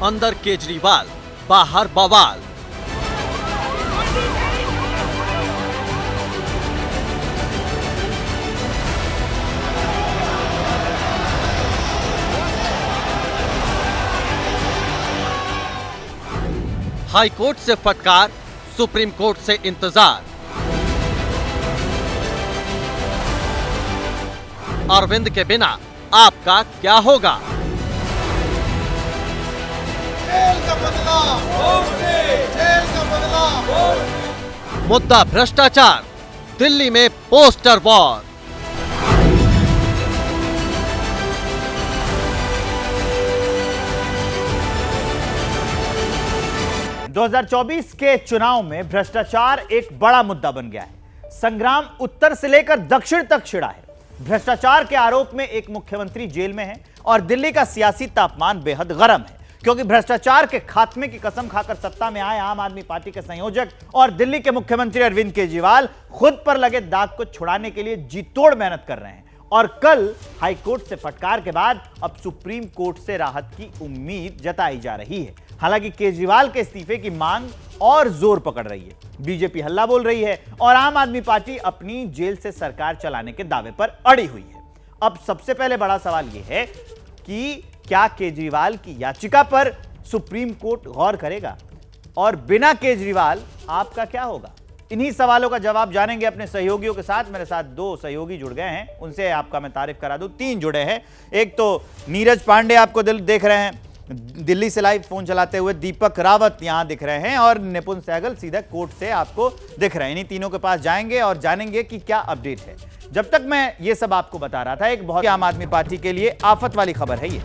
अंदर केजरीवाल, बाहर बवाल। हाई कोर्ट से फटकार, सुप्रीम कोर्ट से इंतजार। अरविंद के बिना आपका क्या होगा? जेल का बदला, जेल का बदला। मुद्दा भ्रष्टाचार, दिल्ली में पोस्टर वॉर। – 2024 के चुनाव में भ्रष्टाचार एक बड़ा मुद्दा बन गया है। संग्राम उत्तर से लेकर दक्षिण तक छिड़ा है। भ्रष्टाचार के आरोप में एक मुख्यमंत्री जेल में है और दिल्ली का सियासी तापमान बेहद गर्म है, क्योंकि भ्रष्टाचार के खात्मे की कसम खाकर सत्ता में आए आम आदमी पार्टी के संयोजक और दिल्ली के मुख्यमंत्री अरविंद केजरीवाल खुद पर लगे दाग को छुड़ाने के लिए जी तोड़ मेहनत कर रहे हैं। और कल हाईकोर्ट से फटकार के बाद अब सुप्रीम कोर्ट से राहत की उम्मीद जताई जा रही है। हालांकि केजरीवाल के इस्तीफे की मांग और जोर पकड़ रही है, बीजेपी हल्ला बोल रही है और आम आदमी पार्टी अपनी जेल से सरकार चलाने के दावे पर अड़ी हुई है। अब सबसे पहले बड़ा सवाल यह है कि क्या केजरीवाल की याचिका पर सुप्रीम कोर्ट गौर करेगा और बिना केजरीवाल आपका क्या होगा? इन्हीं सवालों का जवाब जानेंगे अपने सहयोगियों के साथ। मेरे साथ दो सहयोगी जुड़ गए हैं, उनसे आपका मैं तारीफ करा दूं। तीन जुड़े हैं। एक तो नीरज पांडे आपको देख रहे हैं दिल्ली से लाइव फोन चलाते हुए, दीपक रावत यहां दिख रहे हैं और निपुण सहगल सीधा कोर्ट से आपको दिख रहे हैं। इन्हीं तीनों के पास जाएंगे और जानेंगे कि क्या अपडेट है। जब तक मैं ये सब आपको बता रहा था, एक बहुत आम आदमी पार्टी के लिए आफत वाली खबर है। ये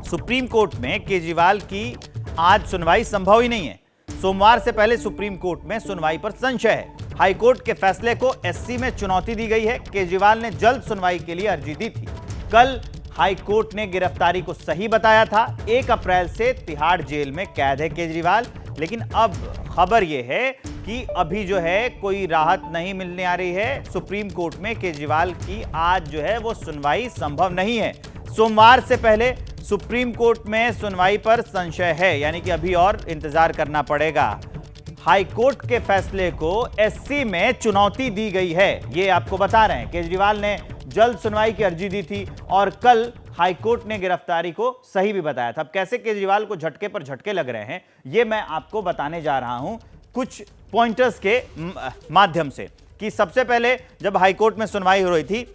सुप्रीम कोर्ट में केजरीवाल की आज सुनवाई संभव ही नहीं है। सोमवार से पहले सुप्रीम कोर्ट में सुनवाई पर संशय है। हाईकोर्ट के फैसले को एससी में चुनौती दी गई है। केजरीवाल ने जल्द सुनवाई के लिए अर्जी दी थी। कल हाईकोर्ट ने गिरफ्तारी को सही बताया था। 1 अप्रैल से तिहाड़ जेल में कैद है केजरीवाल, लेकिन अब खबर यह है कि अभी जो है कोई राहत नहीं मिलने आ रही है। सुप्रीम कोर्ट में केजरीवाल की आज जो है वो सुनवाई संभव नहीं है। सोमवार से पहले सुप्रीम कोर्ट में सुनवाई पर संशय है, यानी कि अभी और इंतजार करना पड़ेगा। हाईकोर्ट के फैसले को एससी में चुनौती दी गई है, ये आपको बता रहे हैं। केजरीवाल ने जल्द सुनवाई की अर्जी दी थी और कल हाईकोर्ट ने गिरफ्तारी को सही भी बताया था। अब कैसे केजरीवाल को झटके पर झटके लग रहे हैं, ये मैं आपको बताने जा रहा हूं कुछ पॉइंटर्स के माध्यम से। कि सबसे पहले जब हाईकोर्ट में सुनवाई हो रही थी,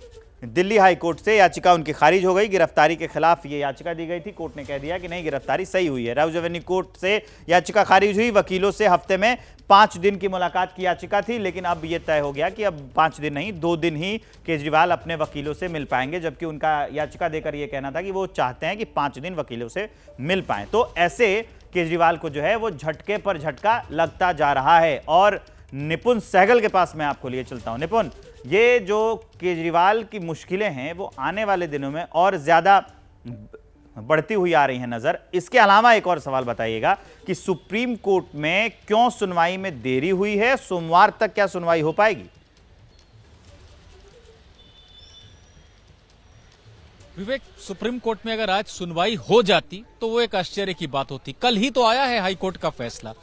दिल्ली हाईकोर्ट से याचिका उनकी खारिज हो गई। गिरफ्तारी के खिलाफ ये याचिका दी गई थी। कोर्ट ने कह दिया कि नहीं, गिरफ्तारी सही हुई है। राउज एवेन्यू कोर्ट से याचिका खारिज हुई। वकीलों से हफ्ते में 5 दिन की मुलाकात की याचिका थी, लेकिन अब यह तय हो गया कि अब 5 दिन नहीं, 2 दिन ही केजरीवाल अपने वकीलों से मिल पाएंगे, जबकि उनका याचिका देकर यह कहना था कि वो चाहते हैं कि 5 दिन वकीलों से मिल पाएं। तो ऐसे केजरीवाल को जो है वो झटके पर झटका लगता जा रहा है। और निपुण सहगल के पास मैं आपको लिए चलता हूं। निपुण, ये जो केजरीवाल की मुश्किलें हैं वो आने वाले दिनों में और ज्यादा बढ़ती हुई आ रही हैं नजर। इसके अलावा एक और सवाल बताइएगा कि सुप्रीम कोर्ट में क्यों सुनवाई में देरी हुई है? सोमवार तक क्या सुनवाई हो पाएगी? विवेक, सुप्रीम कोर्ट में अगर आज सुनवाई हो जाती तो वो एक आश्चर्य की बात होती। कल ही तो आया है हाईकोर्ट का फैसला,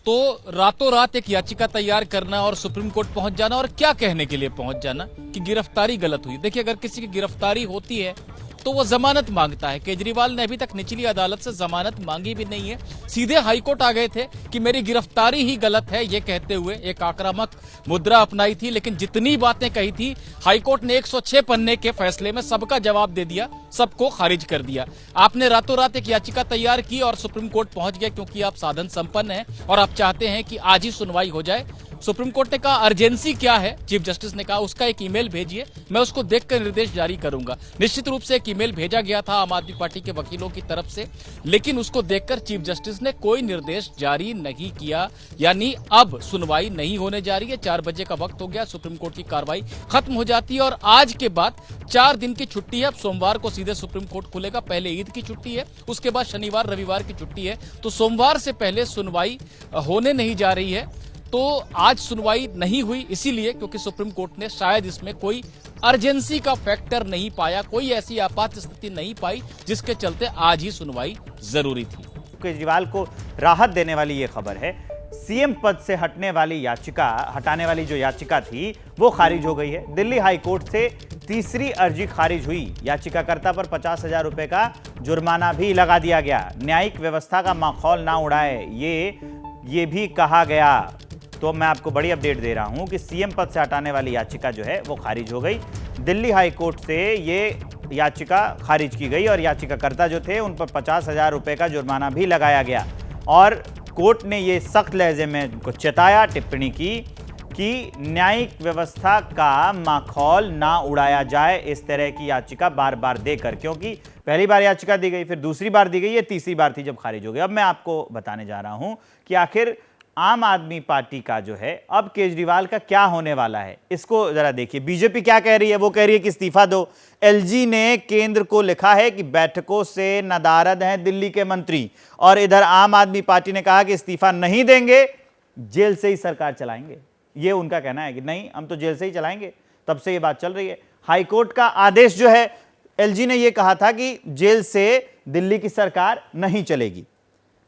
तो रातों रात एक याचिका तैयार करना और सुप्रीम कोर्ट पहुंच जाना, और क्या कहने के लिए पहुंच जाना कि गिरफ्तारी गलत हुई। देखिए, अगर किसी की गिरफ्तारी होती है तो वो जमानत मांगता है। केजरीवाल ने अभी तक निचली अदालत से जमानत मांगी भी नहीं है, सीधे हाईकोर्ट आ गए थे कि मेरी गिरफ्तारी ही गलत है, ये कहते हुए एक आक्रामक मुद्रा अपनाई थी। लेकिन जितनी बातें कही थी, हाईकोर्ट ने 106 पन्ने के फैसले में सबका जवाब दे दिया, सबको खारिज कर दिया। आपने रातों रात एक याचिका तैयार की और सुप्रीम कोर्ट पहुंच गए, क्योंकि आप साधन संपन्न हैं और आप चाहते हैं कि आज ही सुनवाई हो जाए। सुप्रीम कोर्ट ने कहा अर्जेंसी क्या है, चीफ जस्टिस ने कहा उसका एक ईमेल भेजिए, मैं उसको देखकर निर्देश जारी करूंगा। निश्चित रूप से एक ईमेल भेजा गया था आम आदमी पार्टी के वकीलों की तरफ से, लेकिन उसको देखकर चीफ जस्टिस ने कोई निर्देश जारी नहीं किया। यानी अब सुनवाई नहीं होने जा रही है। 4 बजे का वक्त हो गया, सुप्रीम कोर्ट की कार्रवाई खत्म हो जाती है और आज के बाद 4 दिन की छुट्टी है। अब सोमवार को सीधे सुप्रीम कोर्ट खुलेगा। पहले ईद की छुट्टी है, उसके बाद शनिवार रविवार की छुट्टी है, तो सोमवार से पहले सुनवाई होने नहीं जा रही है। तो आज सुनवाई नहीं हुई इसीलिए क्योंकि सुप्रीम कोर्ट ने शायद इसमें कोई अर्जेंसी का फैक्टर नहीं पाया, कोई ऐसी आपात स्थिति नहीं पाई जिसके चलते आज ही सुनवाई जरूरी थी। केजरीवाल को राहत देने वाली ये खबर है। सीएम पद से हटाने वाली जो याचिका थी वो खारिज हो गई है। दिल्ली हाई कोर्ट से तीसरी अर्जी खारिज हुई। याचिकाकर्ता पर 50,000 रुपए का जुर्माना भी लगा दिया गया। न्यायिक व्यवस्था का माखौल ना उड़ाए, ये भी कहा गया। तो मैं आपको बड़ी अपडेट दे रहा हूं कि सीएम पद से हटाने वाली याचिका जो है वो खारिज हो गई। दिल्ली हाई कोर्ट से ये याचिका खारिज की गई और याचिकाकर्ता जो थे उन पर 50,000 रुपए का जुर्माना भी लगाया गया। और कोर्ट ने ये सख्त लहजे में उनको चेताया, टिप्पणी की कि न्यायिक व्यवस्था का माखौल ना उड़ाया जाए इस तरह की याचिका बार बार देकर, क्योंकि पहली बार याचिका दी गई, फिर दूसरी बार दी गई, ये तीसरी बार थी जब खारिज हो गई। अब मैं आपको बताने जा रहा हूं कि आखिर आम आदमी पार्टी का जो है अब केजरीवाल का क्या होने वाला है। इसको जरा देखिए, बीजेपी क्या कह रही है। वो कह रही है कि इस्तीफा दो। एलजी ने केंद्र को लिखा है कि बैठकों से नदारद हैं दिल्ली के मंत्री, और इधर आम आदमी पार्टी ने कहा कि इस्तीफा नहीं देंगे, जेल से ही सरकार चलाएंगे। ये उनका कहना है कि नहीं, हम तो जेल से ही चलाएंगे। तब से ये बात चल रही है। हाईकोर्ट का आदेश जो है, एलजी ने यह कहा था कि जेल से दिल्ली की सरकार नहीं चलेगी।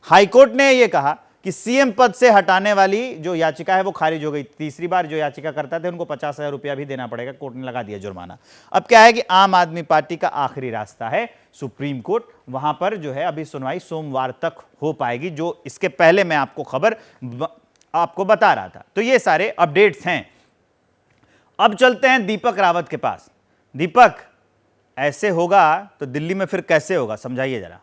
हाईकोर्ट ने यह कहा कि सीएम पद से हटाने वाली जो याचिका है वो खारिज हो गई। तीसरी बार जो याचिका करता थे उनको 50,000 रुपया भी देना पड़ेगा, कोर्ट ने लगा दिया जुर्माना। अब क्या है कि आम आदमी पार्टी का आखिरी रास्ता है सुप्रीम कोर्ट। वहां पर जो है अभी सुनवाई सोमवार तक हो पाएगी, जो इसके पहले मैं आपको खबर आपको बता रहा था। तो ये सारे अपडेट्स हैं। अब चलते हैं दीपक रावत के पास। दीपक, ऐसे होगा तो दिल्ली में फिर कैसे होगा, समझाइए जरा।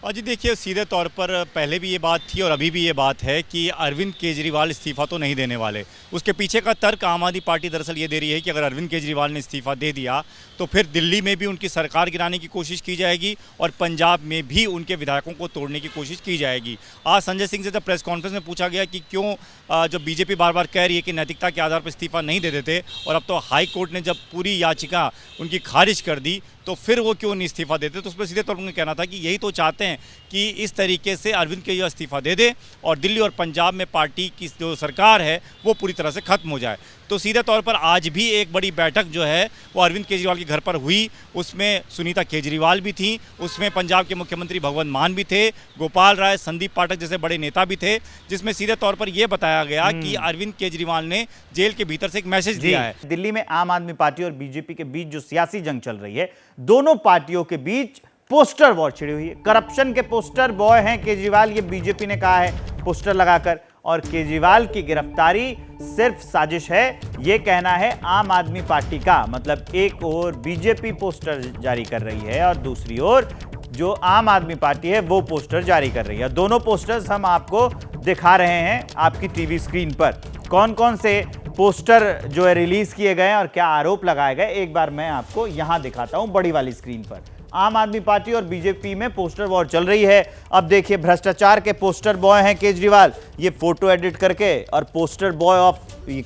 और जी देखिए, सीधे तौर पर पहले भी ये बात थी और अभी भी ये बात है कि अरविंद केजरीवाल इस्तीफा तो नहीं देने वाले। उसके पीछे का तर्क आम आदमी पार्टी दरअसल ये दे रही है कि अगर अरविंद केजरीवाल ने इस्तीफा दे दिया तो फिर दिल्ली में भी उनकी सरकार गिराने की कोशिश की जाएगी और पंजाब में भी उनके विधायकों को तोड़ने की कोशिश की जाएगी। आज संजय सिंह से जब प्रेस कॉन्फ्रेंस में पूछा गया कि क्यों जब बीजेपी बार बार कह रही है कि नैतिकता के आधार पर इस्तीफा नहीं दे देते और अब तो हाई कोर्ट ने जब पूरी याचिका उनकी खारिज कर दी तो फिर वो क्यों नहीं इस्तीफा देते, तो उस पर सीधे तौर पर उन्होंने कहना था कि यही तो चाहते हैं कि इस तरीके से अरविंद केजरीवाल इस्तीफा दे दे और दिल्ली और पंजाब में पार्टी की जो सरकार है वो पूरी तरह से खत्म हो जाए। तो सीधे तौर पर आज भी एक बड़ी बैठक जो है वो अरविंद केजरीवाल के घर पर हुई। उसमें सुनीता केजरीवाल भी थी, उसमें पंजाब के मुख्यमंत्री भगवंत मान भी थे, गोपाल राय, संदीप पाठक जैसे बड़े नेता भी थे, जिसमें सीधे तौर पर यह बताया गया कि अरविंद केजरीवाल ने जेल के भीतर से एक मैसेज दिया है। दिल्ली में आम आदमी पार्टी और बीजेपी के बीच जो सियासी जंग चल रही है, दोनों पार्टियों के बीच पोस्टर वॉर छिड़ी हुई है। करप्शन के पोस्टर बॉय हैं केजरीवाल, ये बीजेपी ने कहा है पोस्टर लगाकर, और केजरीवाल की गिरफ्तारी सिर्फ साजिश है, यह कहना है आम आदमी पार्टी का। मतलब एक ओर बीजेपी पोस्टर जारी कर रही है और दूसरी ओर जो आम आदमी पार्टी है वो पोस्टर जारी कर रही है। दोनों पोस्टर्स हम आपको दिखा रहे हैं आपकी टीवी स्क्रीन पर। कौन कौन से पोस्टर जो है रिलीज किए गए और क्या आरोप लगाए गए, एक बार मैं आपको यहां दिखाता हूं बड़ी वाली स्क्रीन पर। आम आदमी पार्टी और बीजेपी में पोस्टर वॉर चल रही है। अब देखिए, भ्रष्टाचार के पोस्टर बॉय हैं केजरीवाल, ये फोटो एडिट करके और पोस्टर बॉय ऑफ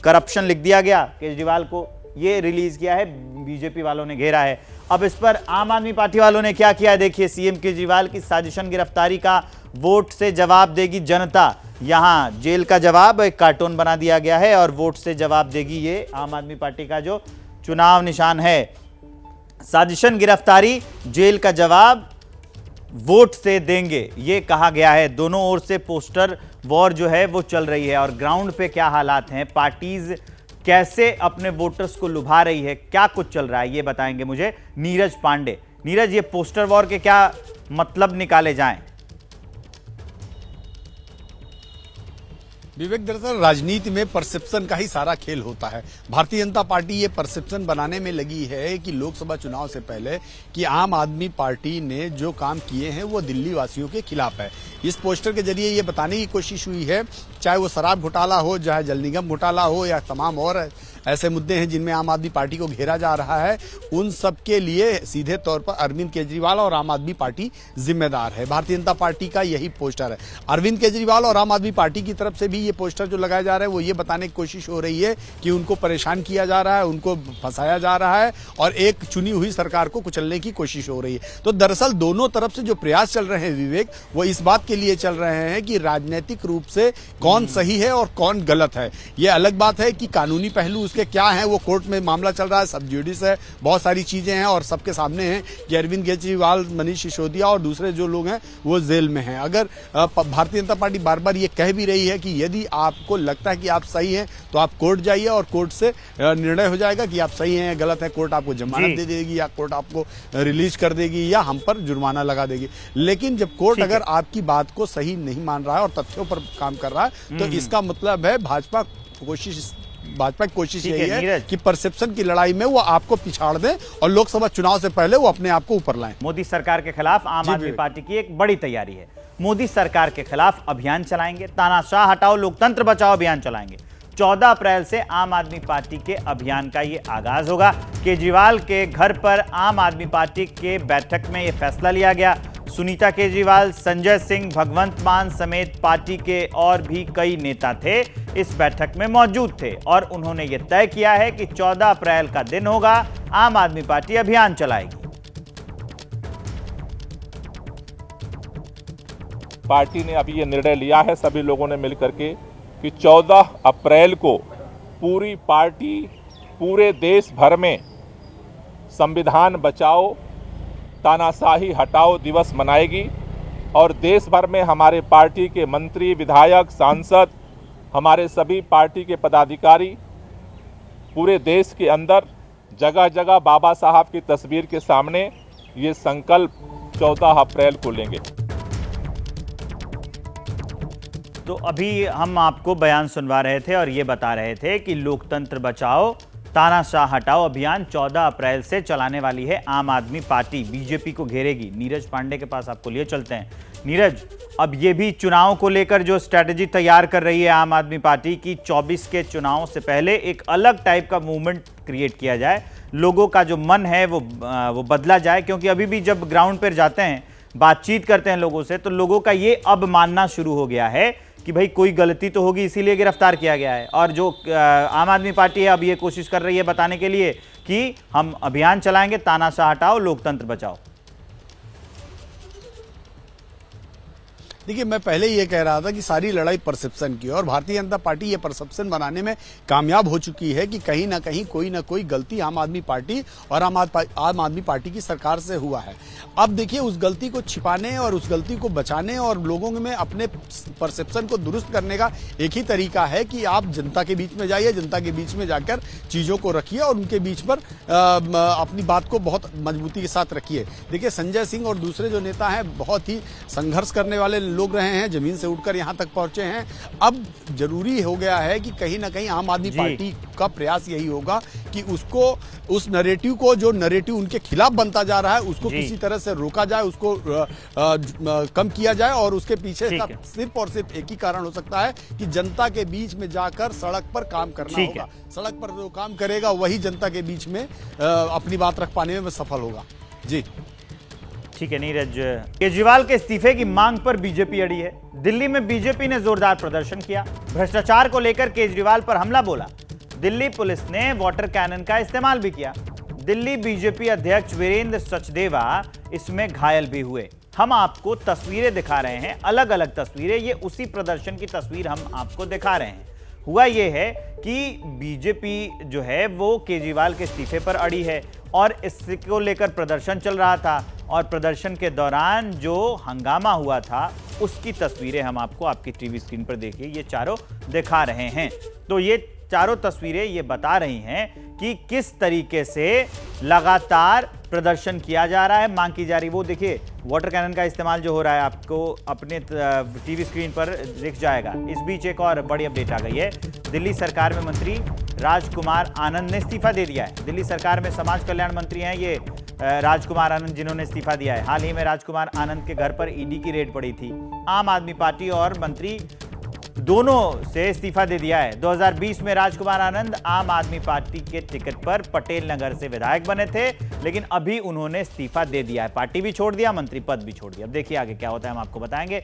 करप्शन लिख दिया गया केजरीवाल को, ये रिलीज किया है, बीजेपी वालों ने घेरा है। अब इस पर आम आदमी पार्टी वालों ने क्या किया, देखिए, सीएम केजरीवाल की साजिशन गिरफ्तारी का वोट से जवाब देगी जनता। यहां जेल का जवाब एक कार्टून बना दिया गया है और वोट से जवाब देगी, ये आम आदमी पार्टी का जो चुनाव निशान है। साजिशन गिरफ्तारी, जेल का जवाब वोट से देंगे, ये कहा गया है। दोनों ओर से पोस्टर वॉर जो है वो चल रही है। और ग्राउंड पे क्या हालात हैं, पार्टीज कैसे अपने वोटर्स को लुभा रही है, क्या कुछ चल रहा है, ये बताएंगे मुझे नीरज पांडे। नीरज, ये पोस्टर वॉर के क्या मतलब निकाले जाएं? विवेक, दरअसल राजनीति में परसेप्शन का ही सारा खेल होता है। भारतीय जनता पार्टी ये परसेप्शन बनाने में लगी है कि लोकसभा चुनाव से पहले कि आम आदमी पार्टी ने जो काम किए हैं वो दिल्ली वासियों के खिलाफ है। इस पोस्टर के जरिए ये बताने की कोशिश हुई है, चाहे वो शराब घोटाला हो, चाहे जल निगम घोटाला हो या तमाम और ऐसे मुद्दे हैं जिनमें आम आदमी पार्टी को घेरा जा रहा है, उन सब के लिए सीधे तौर पर अरविंद केजरीवाल और आम आदमी पार्टी जिम्मेदार है। भारतीय जनता पार्टी का यही पोस्टर है। अरविंद केजरीवाल और आम आदमी पार्टी की तरफ से भी ये पोस्टर जो लगाया जा रहा है वो ये बताने की कोशिश हो रही है कि उनको परेशान किया जा रहा है, उनको फंसाया जा रहा है और एक चुनी हुई सरकार को कुचलने की कोशिश हो रही है। तो दरअसल दोनों तरफ से जो प्रयास चल रहे हैं विवेक, वो इस बात के लिए चल रहे हैं कि राजनीतिक रूप से कौन सही है और कौन गलत है। ये अलग बात है कि कानूनी पहलू उसके क्या हैं, वो कोर्ट में मामला चल रहा है, सब जुडिस है, बहुत सारी चीजें हैं और सबके सामने हैं कि अरविंद केजरीवाल, मनीष सिसोदिया और दूसरे जो लोग हैं वो जेल में हैं। अगर भारतीय जनता पार्टी बार बार ये कह भी रही है कि यदि आपको लगता है कि आप सही हैं तो आप कोर्ट जाइए और कोर्ट से निर्णय हो जाएगा कि आप सही हैं या गलत है। कोर्ट आपको जमानत दे देगी या कोर्ट आपको रिलीज कर देगी या हम पर जुर्माना लगा देगी। लेकिन जब कोर्ट अगर आपकी बात को सही नहीं मान रहा है और तथ्यों पर काम कर रहा है तो इसका मतलब है भाजपा की कोशिश यही है कि परसेप्शन की लड़ाई में वो आपको पिछाड़ दें और लोकसभा चुनाव से पहले वो अपने आप को ऊपर लाएं। मोदी सरकार के खिलाफ आम आदमी पार्टी की एक बड़ी तैयारी है। मोदी सरकार के खिलाफ अभियान चलाएंगे, तानाशाह हटाओ लोकतंत्र बचाओ अभियान चलाएंगे। 14 अप्रैल से आम आदमी पार्टी के अभियान का ये आगाज होगा। केजरीवाल के घर पर आम आदमी पार्टी के बैठक में यह फैसला लिया गया। सुनीता केजरीवाल, संजय सिंह, भगवंत मान समेत पार्टी के और भी कई नेता थे इस बैठक में मौजूद थे और उन्होंने ये तय किया है कि 14 अप्रैल का दिन होगा, आम आदमी पार्टी अभियान चलाएगी। पार्टी ने अभी ये निर्णय लिया है सभी लोगों ने मिलकर के कि 14 अप्रैल को पूरी पार्टी पूरे देश भर में संविधान बचाओ तानाशाही हटाओ दिवस मनाएगी और देश भर में हमारे पार्टी के मंत्री, विधायक, सांसद, हमारे सभी पार्टी के पदाधिकारी पूरे देश के अंदर जगह जगह बाबा साहब की तस्वीर के सामने ये संकल्प 14 अप्रैल को लेंगे। तो अभी हम आपको बयान सुनवा रहे थे और ये बता रहे थे कि लोकतंत्र बचाओ तानाशाह हटाओ अभियान 14 अप्रैल से चलाने वाली है आम आदमी पार्टी। बीजेपी को घेरेगी। नीरज पांडे के पास आपको लिए चलते हैं। नीरज, अब ये भी चुनाव को लेकर जो स्ट्रेटजी तैयार कर रही है आम आदमी पार्टी की, 24 के चुनाव से पहले एक अलग टाइप का मूवमेंट क्रिएट किया जाए, लोगों का जो मन है वो बदला जाए। क्योंकि अभी भी जब ग्राउंड पर जाते हैं, बातचीत करते हैं लोगों से, तो लोगों का ये अब मानना शुरू हो गया है कि भाई कोई गलती तो होगी इसीलिए गिरफ्तार किया गया है। और जो आम आदमी पार्टी है अब ये कोशिश कर रही है बताने के लिए कि हम अभियान चलाएंगे, तानाशाह हटाओ लोकतंत्र बचाओ। देखिए, मैं पहले ये कह रहा था कि सारी लड़ाई परसेप्शन की और भारतीय जनता पार्टी ये परसेप्शन बनाने में कामयाब हो चुकी है कि कहीं ना कहीं कोई ना कोई गलती आम आदमी पार्टी और आम आदमी पार्टी की सरकार से हुआ है। अब देखिए, उस गलती को छिपाने और उस गलती को बचाने और लोगों में अपने परसेप्शन को दुरुस्त करने का एक ही तरीका है कि आप जनता के बीच में जाइए, जनता के बीच में जाकर चीज़ों को रखिए और उनके बीच पर अपनी बात को बहुत मजबूती के साथ रखिए। देखिए, संजय सिंह और दूसरे जो नेता हैं बहुत ही संघर्ष करने वाले लोग रहे हैं, जमीन से उठकर यहां तक पहुंचे हैं। अब जरूरी हो गया है कि कहीं ना कहीं आम आदमी पार्टी का प्रयास यही होगा कि उसको, उस नैरेटिव को, जो नैरेटिव उनके खिलाफ बनता जा रहा है, उसको किसी तरह से रोका जाए, उसको कम किया जाए। और उसके पीछे सिर्फ और सिर्फ एक ही कारण हो सकता है कि जनता के बीच में जाकर सड़क पर काम करना होगा। सड़क पर जो काम करेगा वही जनता के बीच में अपनी बात रख पाने में सफल होगा। जी ठीक है नीरज। केजरीवाल के इस्तीफे की मांग पर बीजेपी अड़ी है। दिल्ली में बीजेपी ने जोरदार प्रदर्शन किया। भ्रष्टाचार को लेकर केजरीवाल पर हमला बोला। दिल्ली पुलिस ने वाटर कैनन का इस्तेमाल भी किया। दिल्ली बीजेपी अध्यक्ष वीरेंद्र सचदेवा इसमें घायल भी हुए। हम आपको तस्वीरें दिखा रहे हैं, अलग अलग तस्वीरें। ये उसी प्रदर्शन की तस्वीर हम आपको दिखा रहे हैं। हुआ ये है कि बीजेपी जो है वो केजरीवाल के इस्तीफे पर अड़ी है और इसको लेकर प्रदर्शन चल रहा था और प्रदर्शन के दौरान जो हंगामा हुआ था उसकी तस्वीरें हम आपको आपकी टीवी स्क्रीन पर देखिए, ये चारों दिखा रहे हैं। तो ये चारों तस्वीरें ये बता रही हैं कि किस तरीके से लगातार प्रदर्शन किया जा रहा है, मांग की जा रही। वो देखिए, वाटर कैनन का इस्तेमाल जो हो रहा है आपको अपने टीवी स्क्रीन पर दिख जाएगा। इस बीच एक और बड़ी अपडेट आ गई है। दिल्ली सरकार में मंत्री राजकुमार आनंद ने इस्तीफा दे दिया है। दिल्ली सरकार में समाज कल्याण मंत्री हैं ये राजकुमार आनंद, जिन्होंने इस्तीफा दिया है। हाल ही में राजकुमार आनंद के घर पर ईडी की रेड पड़ी थी। आम आदमी पार्टी और मंत्री दोनों से इस्तीफा दे दिया है। 2020 में राजकुमार आनंद आम आदमी पार्टी के टिकट पर पटेल नगर से विधायक बने थे, लेकिन अभी उन्होंने इस्तीफा दे दिया है। पार्टी भी छोड़ दिया, मंत्री पद भी छोड़ दिया। अब देखिए आगे क्या होता है, हम आपको बताएंगे।